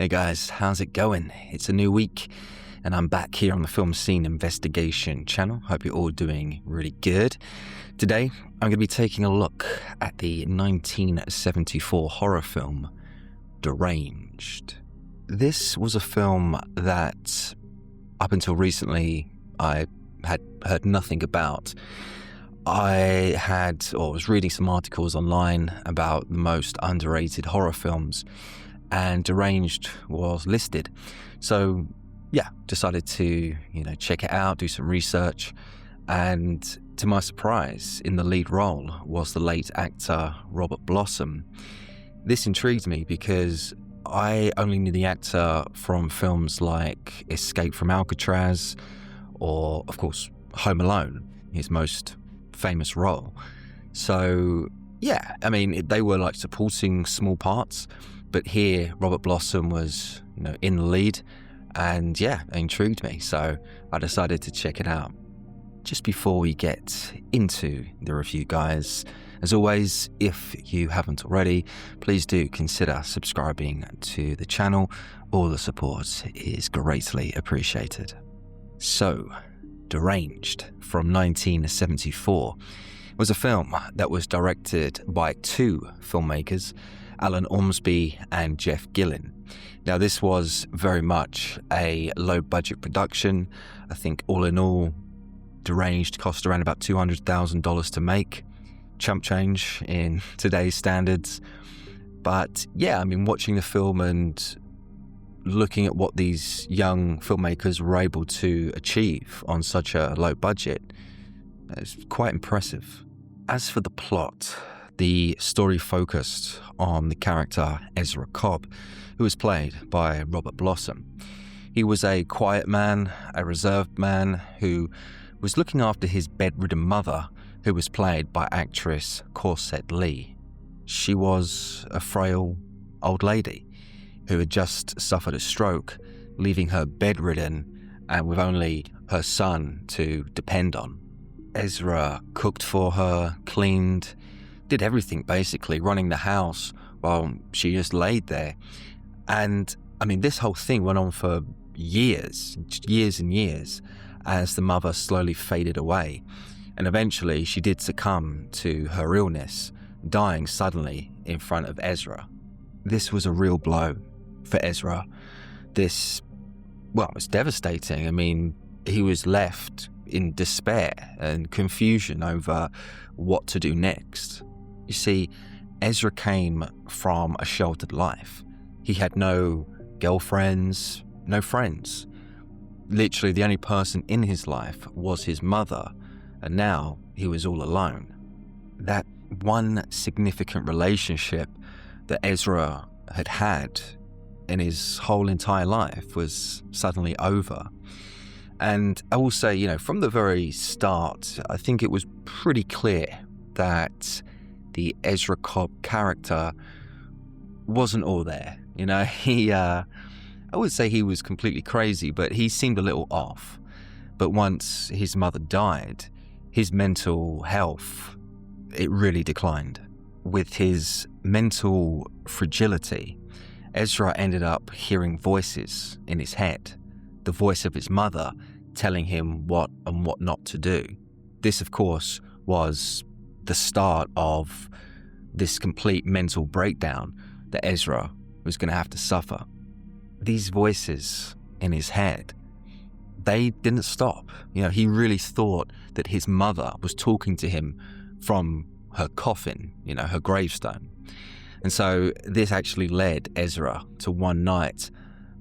Hey guys, how's it going? It's a new week and I'm back here on the Film Scene Investigation channel. Hope you're all doing really good. Today, I'm going to be taking a look at the 1974 horror film, Deranged. This was a film that, up until recently, I had heard nothing about. I was reading some articles online about the most underrated horror films, and Deranged was listed. So yeah, decided to, check it out, do some research, and to my surprise, in the lead role was the late actor Robert Blossom. This intrigued me because I only knew the actor from films like Escape from Alcatraz, or of course Home Alone, his most famous role. So yeah, they were like supporting small parts, but here Robert Blossom was, in the lead, and yeah, it intrigued me, so I decided to check it out. Just before we get into the review, guys, as always, if you haven't already, please do consider subscribing to the channel. All the support is greatly appreciated. So, Deranged from 1974 was a film that was directed by two filmmakers, Alan Ormsby and Jeff Gillen. Now, this was very much a low-budget production. I think all in all, Deranged cost around about $200,000 to make. Chump change in today's standards. But yeah, watching the film and looking at what these young filmmakers were able to achieve on such a low budget, it's quite impressive. As for the plot, the story focused on the character Ezra Cobb, who was played by Robert Blossom. He was a quiet man, a reserved man who was looking after his bedridden mother, who was played by actress Corsette Lee. She was a frail old lady who had just suffered a stroke, leaving her bedridden and with only her son to depend on. Ezra cooked for her, cleaned, did everything basically, running the house while she just laid there. And this whole thing went on for years and years as the mother slowly faded away. And eventually she did succumb to her illness, dying suddenly in front of Ezra. This was a real blow for Ezra. This, it's devastating. He was left in despair and confusion over what to do next. You see, Ezra came from a sheltered life. He had no girlfriends, no friends. Literally, the only person in his life was his mother, and now he was all alone. That one significant relationship that Ezra had had in his whole entire life was suddenly over. And I will say, from the very start, I think it was pretty clear that the Ezra Cobb character wasn't all there. I would say he was completely crazy, but he seemed a little off. But once his mother died, his mental health, it really declined. With his mental fragility, Ezra ended up hearing voices in his head, the voice of his mother telling him what and what not to do. This, of course, was the start of this complete mental breakdown that Ezra was going to have to suffer. These voices in his head, they didn't stop. He really thought that his mother was talking to him from her coffin, her gravestone. And so this actually led Ezra to one night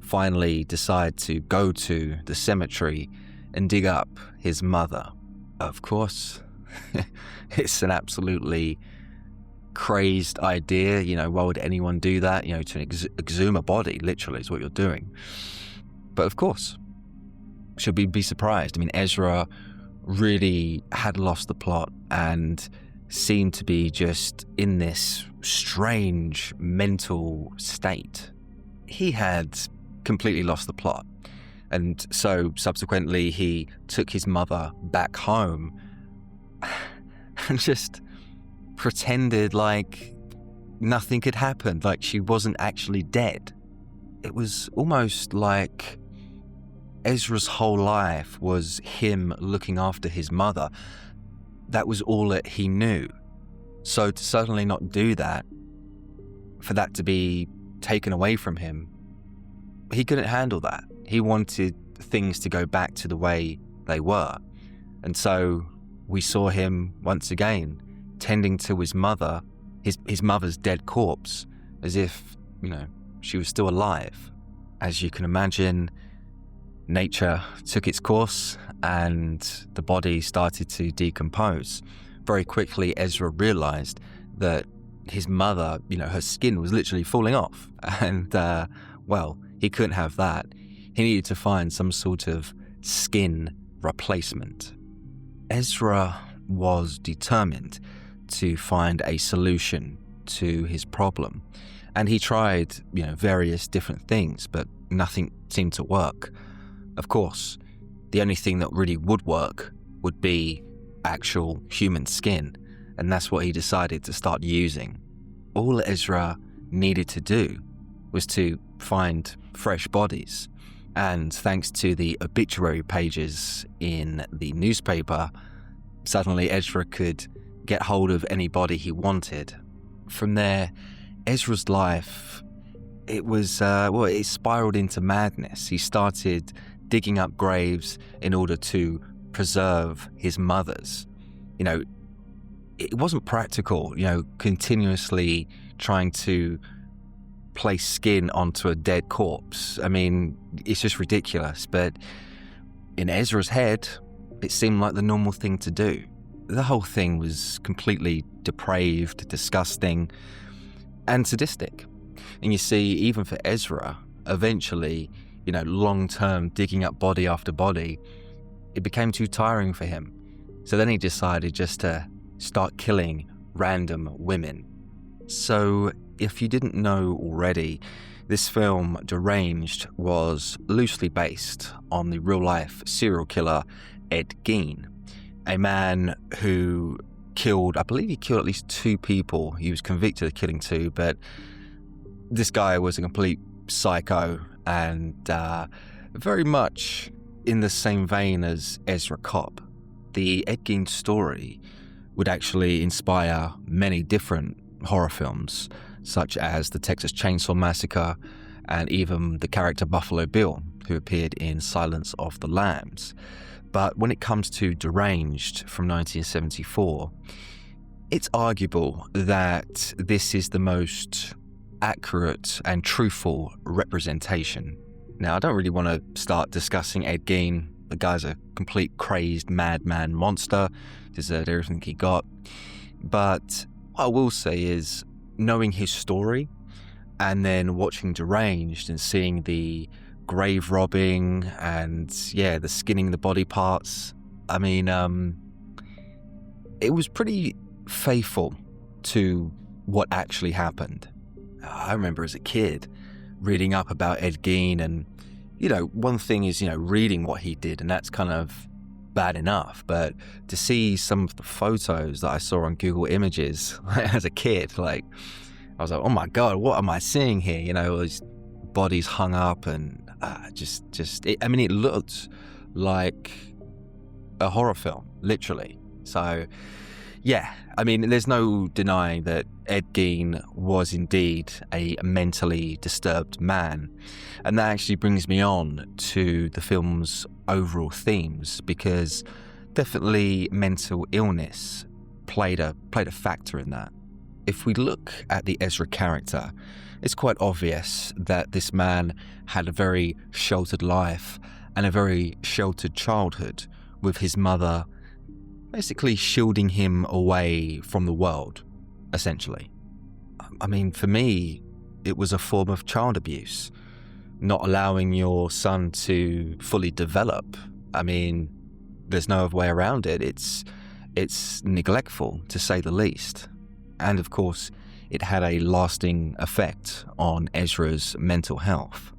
finally decide to go to the cemetery and dig up his mother. Of course, it's an absolutely crazed idea. Why would anyone do that? To exhume a body, literally, is what you're doing. But of course, should we be surprised? Ezra really had lost the plot and seemed to be just in this strange mental state. He had completely lost the plot. And so subsequently he took his mother back home and just pretended like nothing had happened, like she wasn't actually dead. it was almost like Ezra's whole life was him looking after his mother. That was all that he knew. So to suddenly not do that, for that to be taken away from him, he couldn't handle that. He wanted things to go back to the way they were. And so we saw him once again tending to his mother, his mother's dead corpse, as if, she was still alive. As you can imagine, nature took its course and the body started to decompose. Very quickly, Ezra realized that his mother, her skin was literally falling off. And, he couldn't have that. He needed to find some sort of skin replacement. Ezra was determined to find a solution to his problem. And he tried, various different things, but nothing seemed to work. Of course, the only thing that really would work would be actual human skin, and that's what he decided to start using. All Ezra needed to do was to find fresh bodies, and thanks to the obituary pages in the newspaper, suddenly Ezra could get hold of any body he wanted. From there, Ezra's life, it spiraled into madness. He started digging up graves in order to preserve his mother's. It wasn't practical, continuously trying to place skin onto a dead corpse. I mean, it's just ridiculous. But in Ezra's head, it seemed like the normal thing to do. The whole thing was completely depraved, disgusting, and sadistic. And you see, even for Ezra, eventually, long-term digging up body after body, it became too tiring for him. So then he decided just to start killing random women. So if you didn't know already, this film, Deranged, was loosely based on the real-life serial killer Ed Gein, a man who I believe he killed at least 2 people. He was convicted of killing 2, but this guy was a complete psycho and very much in the same vein as Ezra Cobb. The Ed Gein story would actually inspire many different horror films, such as the Texas Chainsaw Massacre and even the character Buffalo Bill, who appeared in Silence of the Lambs. But when it comes to Deranged from 1974, it's arguable that this is the most accurate and truthful representation. Now, I don't really want to start discussing Ed Gein. The guy's a complete crazed madman monster, deserved everything he got. But what I will say is, knowing his story and then watching Deranged and seeing the grave robbing and the skinning the body parts, I mean, it was pretty faithful to what actually happened. I remember as a kid reading up about Ed Gein, and one thing is reading what he did, and that's kind of bad enough, but to see some of the photos that I saw on Google Images as a kid, I was like, oh my god, what am I seeing here? All these bodies hung up, and it looked like a horror film, literally. So there's no denying that Ed Gein was indeed a mentally disturbed man. And that actually brings me on to the film's overall themes, because definitely mental illness played a factor in that. If we look at the Ezra character, it's quite obvious that this man had a very sheltered life and a very sheltered childhood, with his mother basically shielding him away from the world, essentially. I mean, for me, it was a form of child abuse, not allowing your son to fully develop. I mean, there's no other way around it. It's neglectful, to say the least. And of course, it had a lasting effect on Ezra's mental health.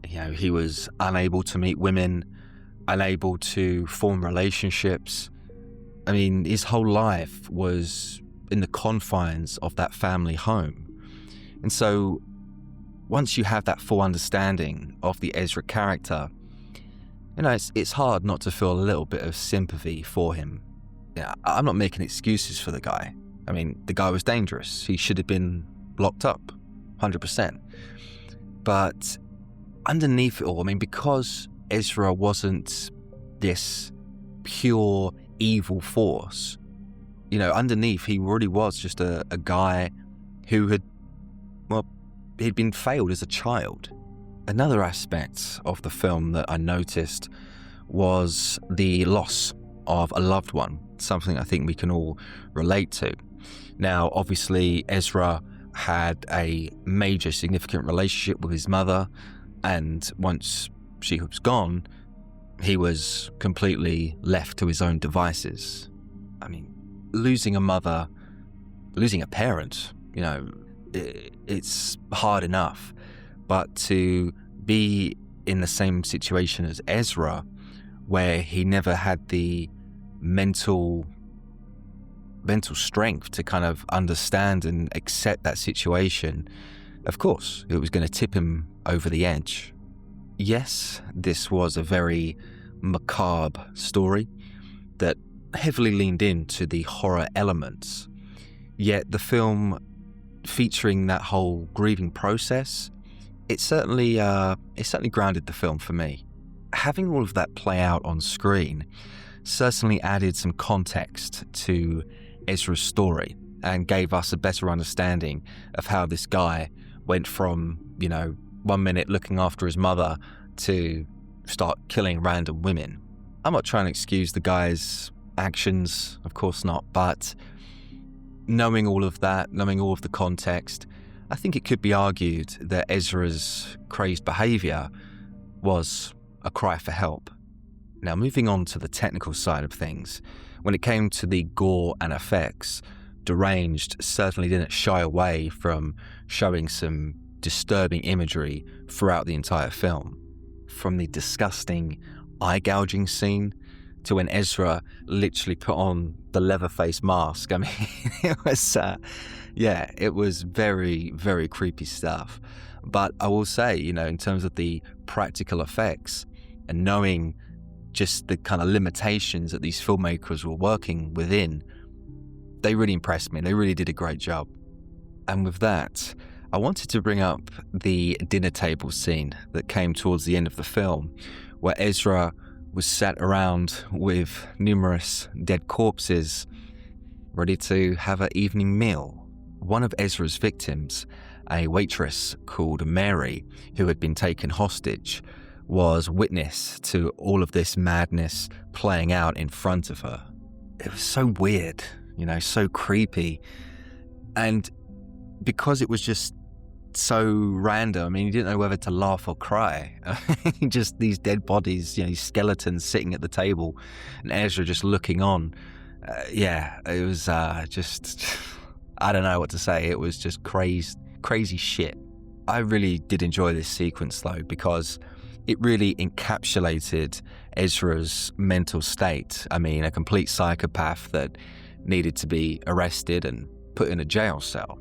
He was unable to meet women, unable to form relationships. I mean, his whole life was in the confines of that family home. And so once you have that full understanding of the Ezra character, it's hard not to feel a little bit of sympathy for him. Yeah, I'm not making excuses for the guy. I mean, the guy was dangerous. He should have been locked up, 100%. But underneath it all, because Ezra wasn't this pure evil force, underneath he really was just a guy who he'd been failed as a child. Another aspect of the film that I noticed was the loss of a loved one, something I think we can all relate to. Now, obviously, Ezra had a major significant relationship with his mother, and once she was gone, he was completely left to his own devices. Losing a mother, losing a parent, it's hard enough. But to be in the same situation as Ezra, where he never had the mental strength to kind of understand and accept that situation, of course, it was going to tip him over the edge. Yes, this was a very macabre story that heavily leaned into the horror elements, yet the film featuring that whole grieving process, it certainly grounded the film for me. Having all of that play out on screen certainly added some context to Ezra's story and gave us a better understanding of how this guy went from, 1 minute looking after his mother to start killing random women. I'm not trying to excuse the guy's actions, of course not, but knowing all of that, knowing all of the context, I think it could be argued that Ezra's crazed behaviour was a cry for help. Now, moving on to the technical side of things, when it came to the gore and effects, Deranged certainly didn't shy away from showing some disturbing imagery throughout the entire film. From the disgusting eye-gouging scene to when Ezra literally put on the Leatherface mask. It was very, very creepy stuff. But I will say, in terms of the practical effects and knowing just the kind of limitations that these filmmakers were working within, they really impressed me. They really did a great job. And with that, I wanted to bring up the dinner table scene that came towards the end of the film, where Ezra was sat around with numerous dead corpses, ready to have an evening meal. One of Ezra's victims, a waitress called Mary, who had been taken hostage, was witness to all of this madness playing out in front of her. It was so weird, so creepy. And because it was just so random, you didn't know whether to laugh or cry. Just these dead bodies, these skeletons sitting at the table and Ezra just looking on. It was just, I don't know what to say. It was just crazy shit. I really did enjoy this sequence though, because it really encapsulated Ezra's mental state. A complete psychopath that needed to be arrested and put in a jail cell.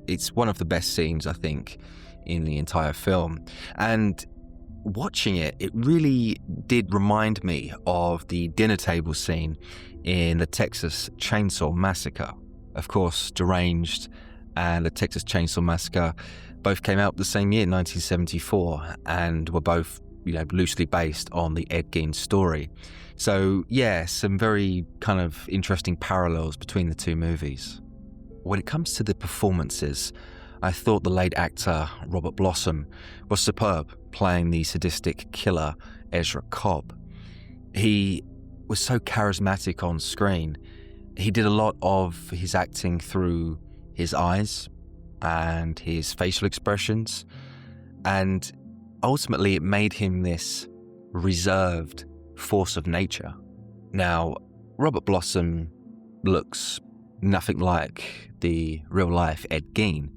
It's one of the best scenes, I think, in the entire film. And watching it, it really did remind me of the dinner table scene in the Texas Chainsaw Massacre. Of course, Deranged and the Texas Chainsaw Massacre both came out the same year, 1974, and were both, loosely based on the Ed Gein story. So, some very kind of interesting parallels between the two movies. When it comes to the performances, I thought the late actor Robert Blossom was superb playing the sadistic killer Ezra Cobb. He was so charismatic on screen. He did a lot of his acting through his eyes and his facial expressions, and ultimately it made him this reserved force of nature. Now, Robert Blossom looks nothing like the real-life Ed Gein,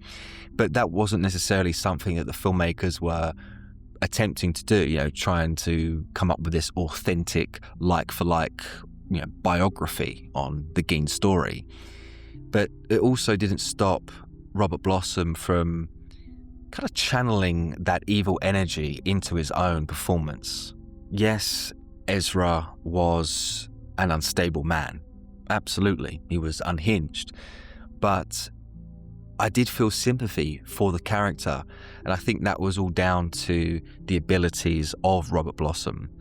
but that wasn't necessarily something that the filmmakers were attempting to do, trying to come up with this authentic, like-for-like, biography on the Gein story. But it also didn't stop Robert Blossom from kind of channeling that evil energy into his own performance. Yes, Ezra was an unstable man. Absolutely, he was unhinged. But I did feel sympathy for the character, and I think that was all down to the abilities of Robert Blossom,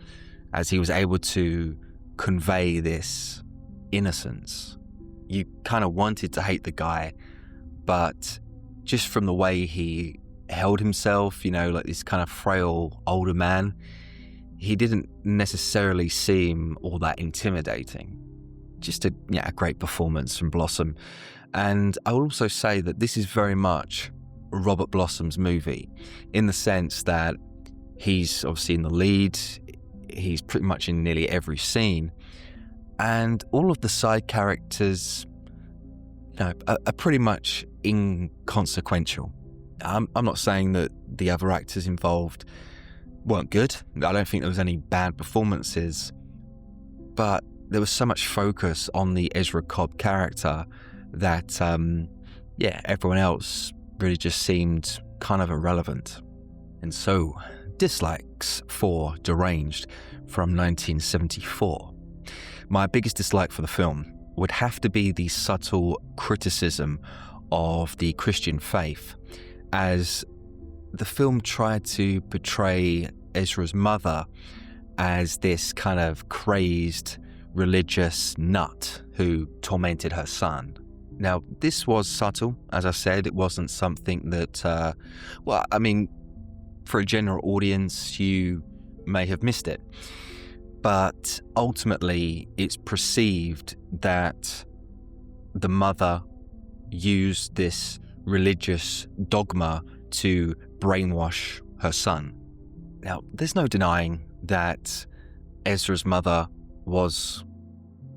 as he was able to convey this innocence. You kind of wanted to hate the guy, but just from the way he held himself, like this kind of frail older man, he didn't necessarily seem all that intimidating. Just a great performance from Blossom. And I will also say that this is very much Robert Blossom's movie, in the sense that he's obviously in the lead, he's pretty much in nearly every scene, and all of the side characters are pretty much inconsequential. I'm not saying that the other actors involved weren't good. I don't think there was any bad performances, but there was so much focus on the Ezra Cobb character that, everyone else really just seemed kind of irrelevant. And so, dislikes for Deranged from 1974. My biggest dislike for the film would have to be the subtle criticism of the Christian faith, as the film tried to portray Ezra's mother as this kind of crazed religious nut who tormented her son. Now, this was subtle. As I said, it wasn't something that, for a general audience, you may have missed it. But ultimately, it's perceived that the mother used this religious dogma to brainwash her son. Now, there's no denying that Ezra's mother was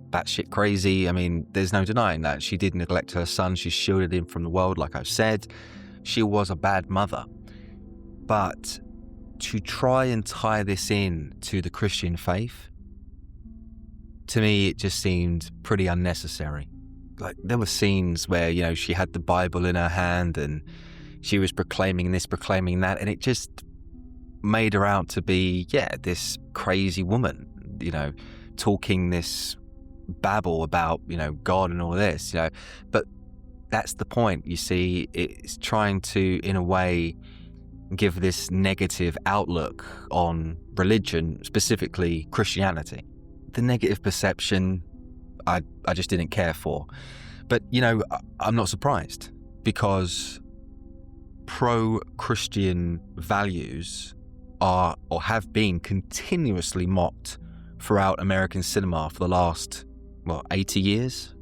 batshit crazy. There's no denying that. She did neglect her son. She shielded him from the world, like I've said. She was a bad mother. But to try and tie this in to the Christian faith, to me, it just seemed pretty unnecessary. Like, there were scenes where, she had the Bible in her hand and she was proclaiming this, proclaiming that, and it just made her out to be, this crazy woman, talking this babble about, God and all this, But that's the point, you see. It's trying to, in a way, give this negative outlook on religion, specifically Christianity. The negative perception, I just didn't care for. But, I'm not surprised, because pro-Christian values are, or have been, continuously mocked throughout American cinema for the last, 80 years?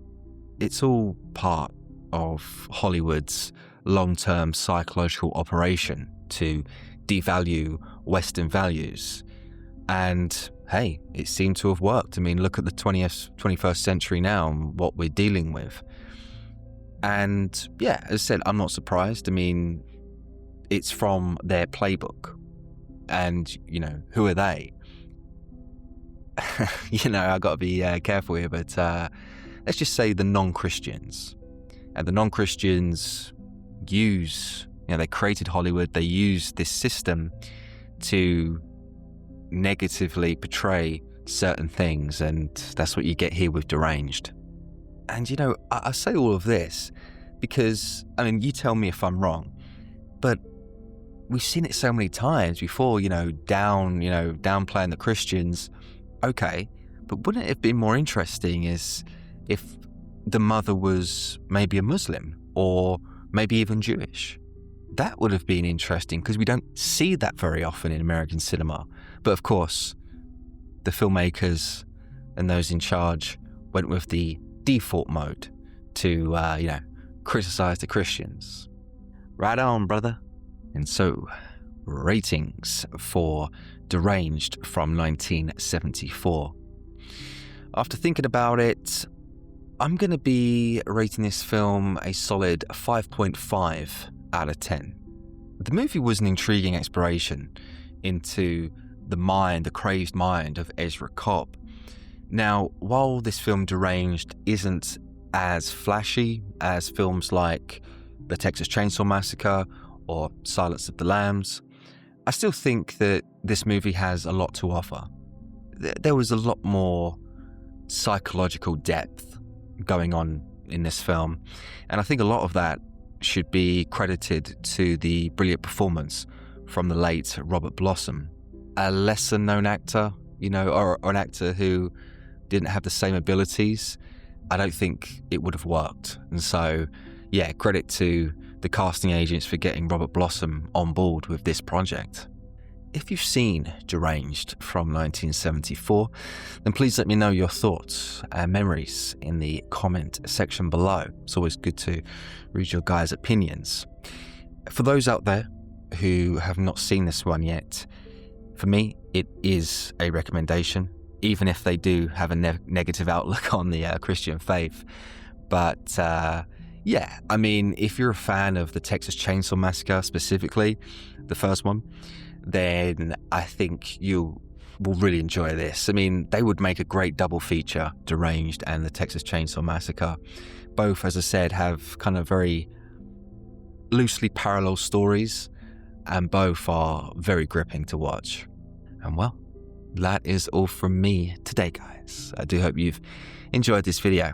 It's all part of Hollywood's long-term psychological operation to devalue Western values. And hey, it seemed to have worked. Look at the 21st century now and what we're dealing with. And as I said, I'm not surprised. It's from their playbook. And, who are they? I got to be careful here, but let's just say the non-Christians. And the non-Christians use, they created Hollywood, they use this system to negatively portray certain things, and that's what you get here with Deranged. And, I say all of this because, you tell me if I'm wrong, but we've seen it so many times before, downplaying the Christians. Okay, but wouldn't it have been more interesting if the mother was maybe a Muslim or maybe even Jewish? That would have been interesting, because we don't see that very often in American cinema. But of course, the filmmakers and those in charge went with the default mode to, criticize the Christians. Right on, brother. And so, ratings for Deranged from 1974. After thinking about it, I'm going to be rating this film a solid 5.5 out of 10. The movie was an intriguing exploration into the crazed mind of Ezra Cobb. Now, while this film Deranged isn't as flashy as films like The Texas Chainsaw Massacre or Silence of the Lambs, I still think that this movie has a lot to offer. There was a lot more psychological depth going on in this film, and I think a lot of that should be credited to the brilliant performance from the late Robert Blossom, a lesser known actor, or an actor who didn't have the same abilities. I don't think it would have worked. And so, yeah, credit to the casting agents for getting Robert Blossom on board with this project. If you've seen Deranged from 1974, then please let me know your thoughts and memories in the comment section below. It's always good to read your guys' opinions. For those out there who have not seen this one yet, for me, it is a recommendation, even if they do have a negative outlook on the Christian faith. But yeah, I mean, if you're a fan of the Texas Chainsaw Massacre, specifically the first one, then I think you will really enjoy this. I mean, they would make a great double feature, Deranged and the Texas Chainsaw Massacre. Both, as I said, have kind of very loosely parallel stories, and both are very gripping to watch. And well, that is all from me today, guys. I do hope you've enjoyed this video,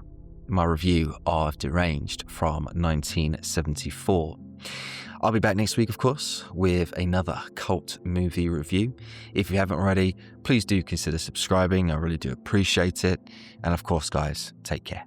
my review of Deranged from 1974. I'll be back next week, of course, with another cult movie review. If you haven't already, please do consider subscribing. I really do appreciate it. And of course, guys, take care.